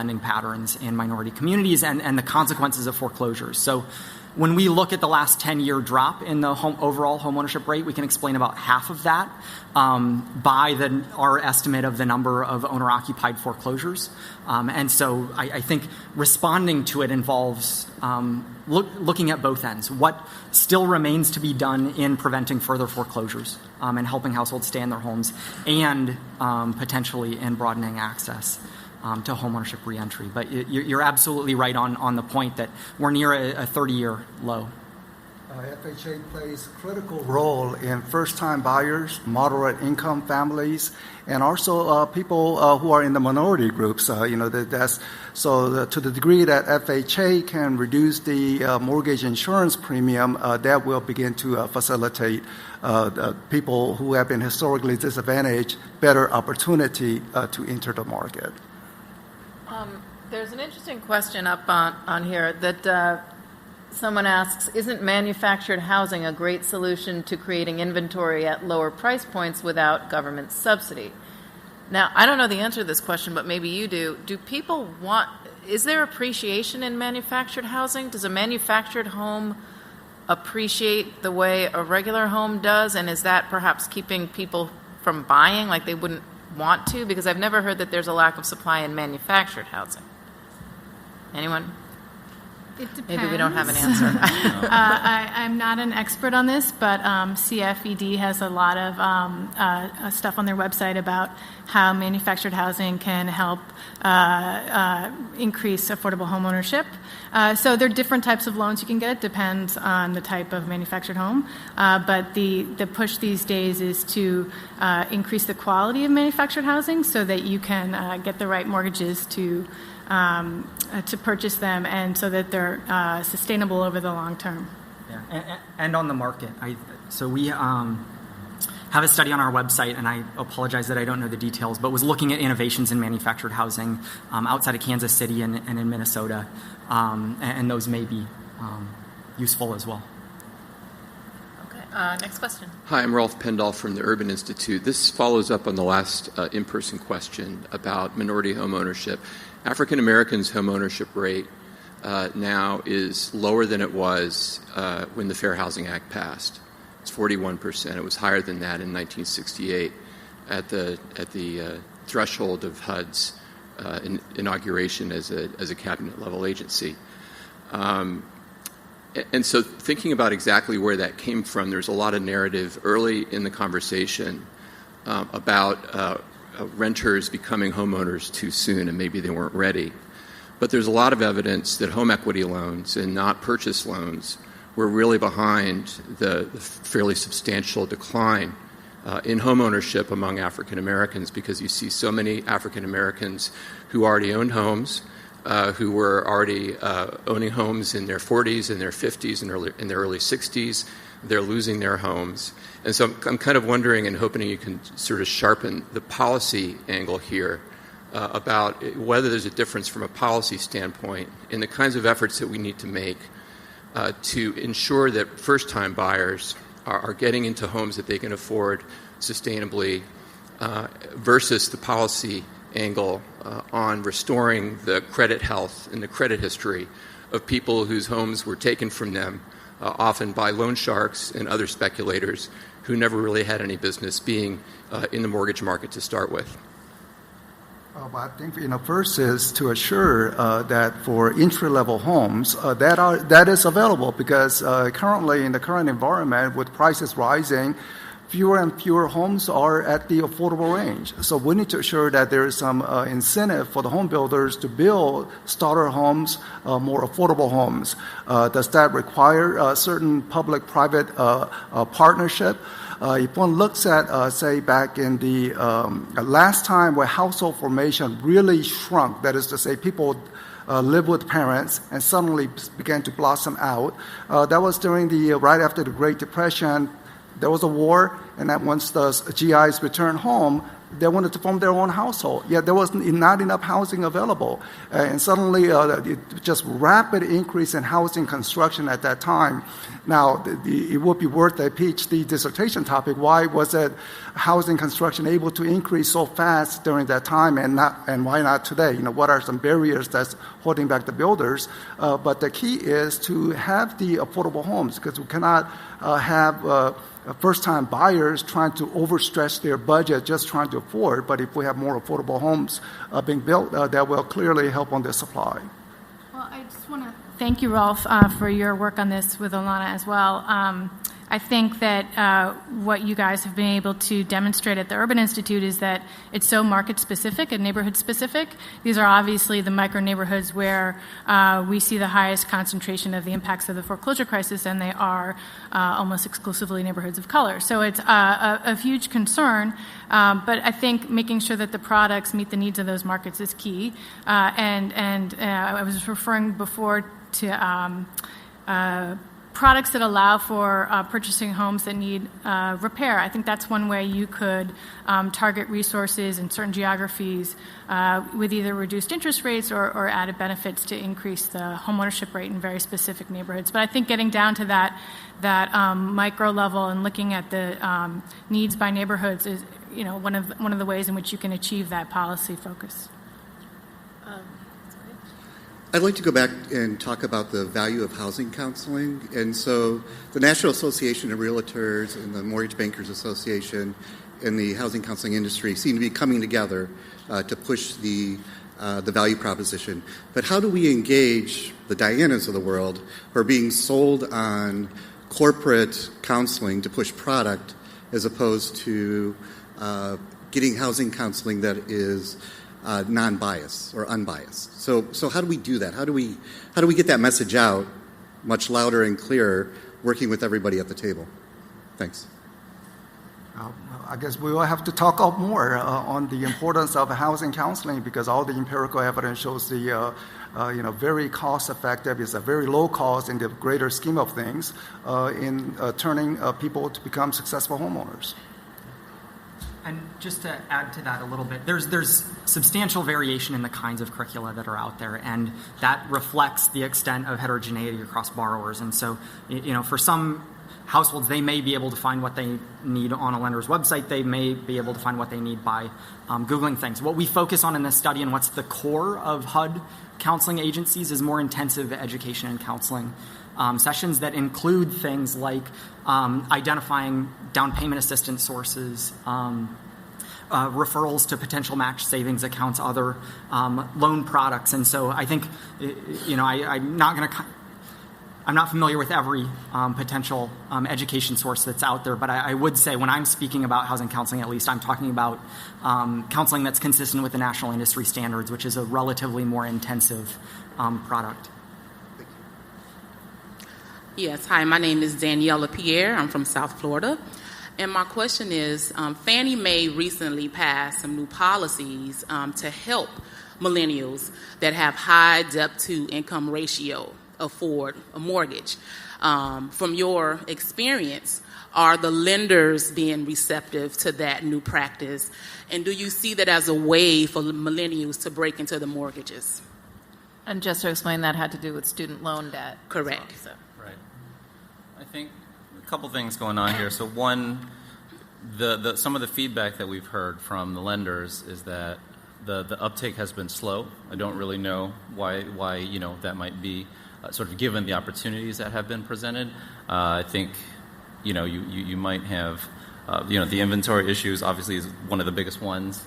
lending patterns in minority communities and the consequences of foreclosures. So when we look at the last 10-year drop in the overall homeownership rate, we can explain about half of that by our estimate of the number of owner-occupied foreclosures. And so I think responding to it involves looking at both ends. What still remains to be done in preventing further foreclosures and helping households stay in their homes, and potentially in broadening access to homeownership reentry. But you're absolutely right on the point that we're near a 30-year low. FHA plays a critical role in first-time buyers, moderate-income families, and also people who are in the minority groups. To the degree that FHA can reduce the mortgage insurance premium, that will begin to facilitate people who have been historically disadvantaged better opportunity to enter the market. There's an interesting question up on here that someone asks, isn't manufactured housing a great solution to creating inventory at lower price points without government subsidy? Now, I don't know the answer to this question, but maybe you do. Is there appreciation in manufactured housing? Does a manufactured home appreciate the way a regular home does? And is that perhaps keeping people from buying like they wouldn't want to? Because I've never heard that there's a lack of supply in manufactured housing. Anyone? It depends. Maybe we don't have an answer. I'm not an expert on this, but CFED has a lot of stuff on their website about how manufactured housing can help increase affordable home ownership. So there are different types of loans you can get. It depends on the type of manufactured home. But the push these days is to increase the quality of manufactured housing so that you can get the right mortgages to purchase them, and so that they're sustainable over the long term. Yeah, and on the market. So we have a study on our website, and I apologize that I don't know the details, but was looking at innovations in manufactured housing outside of Kansas City and in Minnesota, and those may be useful as well. Next question. Hi, I'm Rolf Pendall from the Urban Institute. This follows up on the last in-person question about minority home ownership. African Americans' home ownership rate now is lower than it was when the Fair Housing Act passed. It's 41%. It was higher than that in 1968 at the threshold of HUD's inauguration as a cabinet-level agency. And so thinking about exactly where that came from, there's a lot of narrative early in the conversation about renters becoming homeowners too soon, and maybe they weren't ready. But there's a lot of evidence that home equity loans and not purchase loans were really behind the fairly substantial decline in home ownership among African Americans, because you see so many African Americans who already owned homes, who were already owning homes in their 40s and their 50s and in their early 60s. They're losing their homes. And so I'm kind of wondering and hoping you can sort of sharpen the policy angle here about whether there's a difference from a policy standpoint in the kinds of efforts that we need to make to ensure that first-time buyers are getting into homes that they can afford sustainably versus the policy angle on restoring the credit health and the credit history of people whose homes were taken from them often by loan sharks and other speculators who never really had any business being in the mortgage market to start with. I think first is to assure that for entry-level homes that is available, because currently in the current environment with prices rising, fewer and fewer homes are at the affordable range. So we need to ensure that there is some incentive for the home builders to build starter homes, more affordable homes. Does that require a certain public-private partnership? If one looks at, say, back in the last time where household formation really shrunk, that is to say people lived with parents and suddenly began to blossom out, that was during right after the Great Depression. There was a war, and that once the GIs returned home, they wanted to form their own household. Yet there was not enough housing available. And suddenly, just rapid increase in housing construction at that time. Now, it would be worth a PhD dissertation topic. Why was that housing construction able to increase so fast during that time, and why not today? What are some barriers that's holding back the builders? But the key is to have the affordable homes, because we cannot have first-time buyers trying to overstretch their budget just trying to afford. But if we have more affordable homes being built, that will clearly help on the supply. Well, I just want to thank you, Rolf, for your work on this with Alana as well. I think that what you guys have been able to demonstrate at the Urban Institute is that it's so market-specific and neighborhood-specific. These are obviously the micro-neighborhoods where we see the highest concentration of the impacts of the foreclosure crisis, and they are almost exclusively neighborhoods of color. So it's a huge concern, but I think making sure that the products meet the needs of those markets is key. And I was referring before to products that allow for purchasing homes that need repair. I think that's one way you could target resources in certain geographies with either reduced interest rates or added benefits to increase the homeownership rate in very specific neighborhoods. But I think getting down to that micro level and looking at the needs by neighborhoods is one of the ways in which you can achieve that policy focus. I'd like to go back and talk about the value of housing counseling. And so the National Association of Realtors and the Mortgage Bankers Association and the housing counseling industry seem to be coming together to push the value proposition. But how do we engage the Dianas of the world who are being sold on corporate counseling to push product as opposed to getting housing counseling that is non-biased or unbiased? So how do we do that? How do we get that message out much louder and clearer, working with everybody at the table? Thanks. I guess we will have to talk up more on the importance of housing counseling, because all the empirical evidence shows the very cost-effective, is a very low cost in the greater scheme of things in turning people to become successful homeowners. And just to add to that a little bit, there's substantial variation in the kinds of curricula that are out there, and that reflects the extent of heterogeneity across borrowers. And so, for some households, they may be able to find what they need on a lender's website. They may be able to find what they need by Googling things. What we focus on in this study, and what's the core of HUD counseling agencies, is more intensive education and counseling sessions that include things like identifying down payment assistance sources, referrals to potential match savings accounts, other loan products. And so I think, I'm not familiar with every potential education source that's out there, but I would say when I'm speaking about housing counseling, at least I'm talking about counseling that's consistent with the national industry standards, which is a relatively more intensive product. Yes, hi, my name is Daniela Pierre. I'm from South Florida. And my question is, Fannie Mae recently passed some new policies to help millennials that have high debt-to-income ratio afford a mortgage. From your experience, are the lenders being receptive to that new practice? And do you see that as a way for millennials to break into the mortgages? And just to explain, that had to do with student loan debt. Correct. Well, so. Right. I think a couple things going on here. So one, some of the feedback that we've heard from the lenders is that the uptake has been slow. I don't really know why that might be, sort of given the opportunities that have been presented. I think you might have the inventory issues obviously is one of the biggest ones.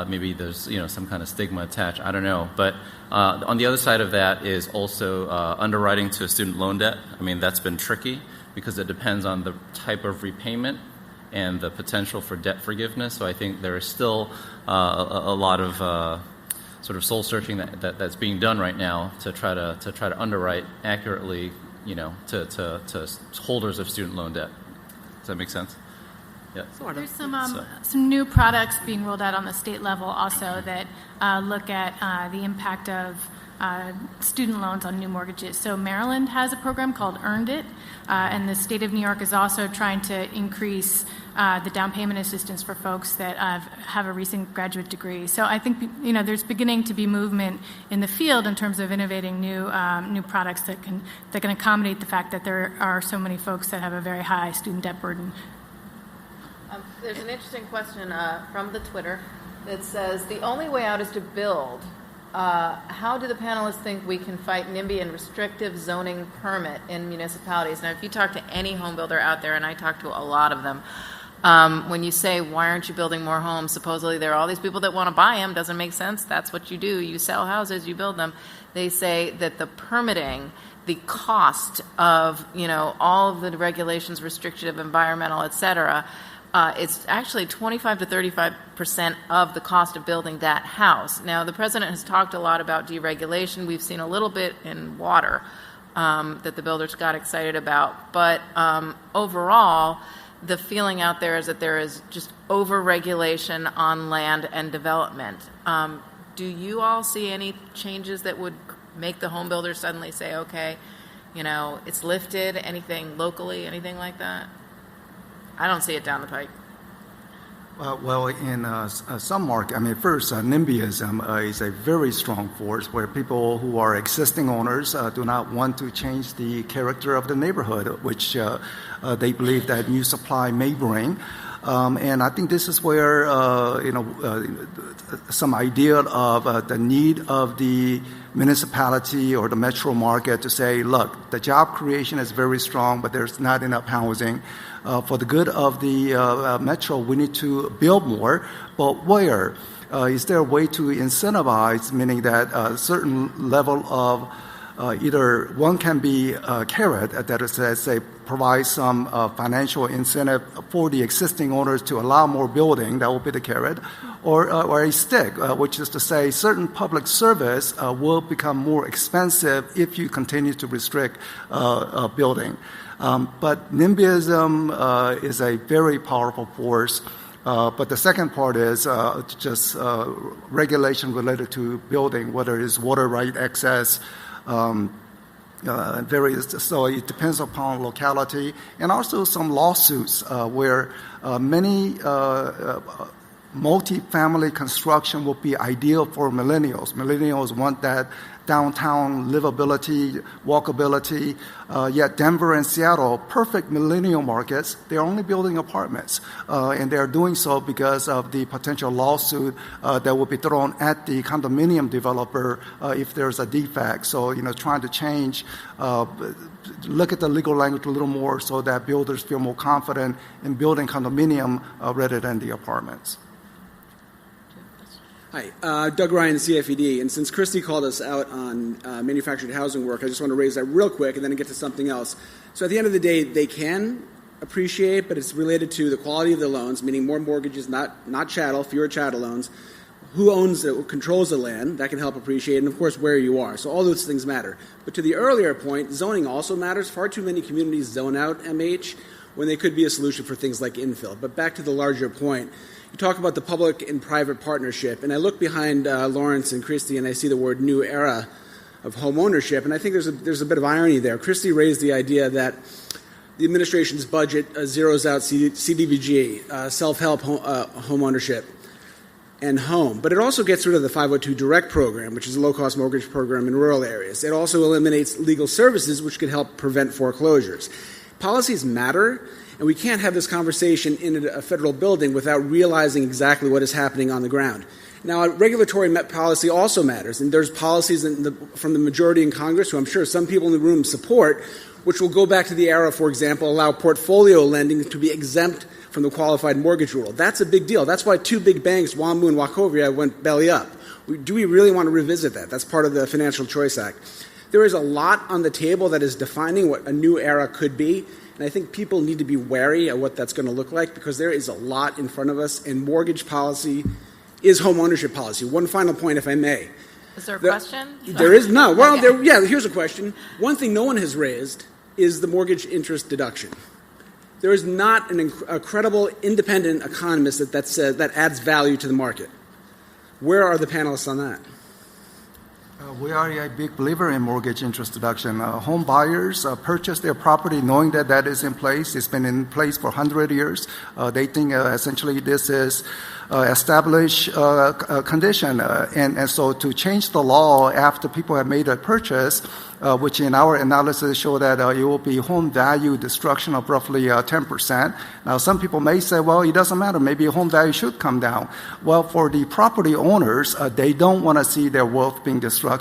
Maybe there's some kind of stigma attached. I don't know. But on the other side of that is also underwriting to student loan debt. I mean, that's been tricky because it depends on the type of repayment and the potential for debt forgiveness. So I think there is still a lot of sort of soul searching that's being done right now to try to underwrite accurately, to holders of student loan debt. Does that make sense? Yeah. There's some new products being rolled out on the state level also that look at the impact of student loans on new mortgages. So Maryland has a program called Earned It, and the state of New York is also trying to increase the down payment assistance for folks that have a recent graduate degree. So I think there's beginning to be movement in the field in terms of innovating new products that can accommodate the fact that there are so many folks that have a very high student debt burden. There's an interesting question from the Twitter that says, the only way out is to build. How do the panelists think we can fight NIMBY and restrictive zoning permit in municipalities? Now, if you talk to any home builder out there, and I talk to a lot of them, when you say, why aren't you building more homes? Supposedly there are all these people that want to buy them. Doesn't make sense. That's what you do. You sell houses, you build them. They say that the permitting, the cost of, all of the regulations, restrictive, environmental, et cetera, it's actually 25 to 35% of the cost of building that house. Now, the president has talked a lot about deregulation. We've seen a little bit in water that the builders got excited about. But overall, the feeling out there is that there is just over-regulation on land and development. Do you all see any changes that would make the home builders suddenly say, okay, it's lifted, anything locally, anything like that? I don't see it down the pike. Well, in some markets, first, NIMBYism is a very strong force where people who are existing owners do not want to change the character of the neighborhood, which they believe that new supply may bring. And I think this is where, some idea of the need of the municipality or the metro market to say, look, the job creation is very strong, but there's not enough housing. For the good of the metro, we need to build more. But where? Is there a way to incentivize, meaning that a certain level of either one can be a carrot, that is, say, provide some financial incentive for the existing owners to allow more building, that will be the carrot, or a stick, which is to say certain public service will become more expensive if you continue to restrict building. But NIMBYism is a very powerful force. But the second part is just regulation related to building, whether it's water right access, so it depends upon locality, and also some lawsuits where many multi-family construction will be ideal for millennials. Millennials want that downtown livability, walkability, yet Denver and Seattle, perfect millennial markets, they're only building apartments. And they're doing so because of the potential lawsuit that will be thrown at the condominium developer if there's a defect. So, trying to change, look at the legal language a little more so that builders feel more confident in building condominium rather than the apartments. Hi, Doug Ryan, CFED. And since Christy called us out on manufactured housing work, I just want to raise that real quick and then get to something else. So at the end of the day, they can appreciate, but it's related to the quality of the loans, meaning more mortgages, not chattel, fewer chattel loans. Who owns it, who controls the land, that can help appreciate, and of course where you are. So all those things matter. But to the earlier point, zoning also matters. Far too many communities zone out MH when they could be a solution for things like infill. But back to the larger point, you talk about the public and private partnership, and I look behind Lawrence and Christy, and I see the word new era of home ownership, and I think there's a bit of irony there. Christy raised the idea that the administration's budget zeroes out CDBG, self-help home ownership, and home. But it also gets rid of the 502 Direct program, which is a low-cost mortgage program in rural areas. It also eliminates legal services, which could help prevent foreclosures. Policies matter, and we can't have this conversation in a federal building without realizing exactly what is happening on the ground. Now, regulatory policy also matters, and there's policies from the majority in Congress, who I'm sure some people in the room support, which will go back to the era, for example, allow portfolio lending to be exempt from the qualified mortgage rule. That's a big deal. That's why two big banks, WAMU and Wachovia, went belly up. Do we really want to revisit that? That's part of the Financial Choice Act. There is a lot on the table that is defining what a new era could be, and I think people need to be wary of what that's going to look like because there is a lot in front of us, and mortgage policy is home ownership policy. One final point, if I may. Is there a question? There is no. Well, Okay. Here's a question. One thing no one has raised is the mortgage interest deduction. There is not a credible independent economist that says that adds value to the market. Where are the panelists on that? We are a big believer in mortgage interest deduction. Home buyers purchase their property knowing that that is in place. It's been in place for 100 years. They think essentially this is established condition. And so to change the law after people have made a purchase, which in our analysis show that it will be home value destruction of roughly 10%. Now, some people may say, well, it doesn't matter. Maybe home value should come down. Well, for the property owners, they don't want to see their wealth being destructed.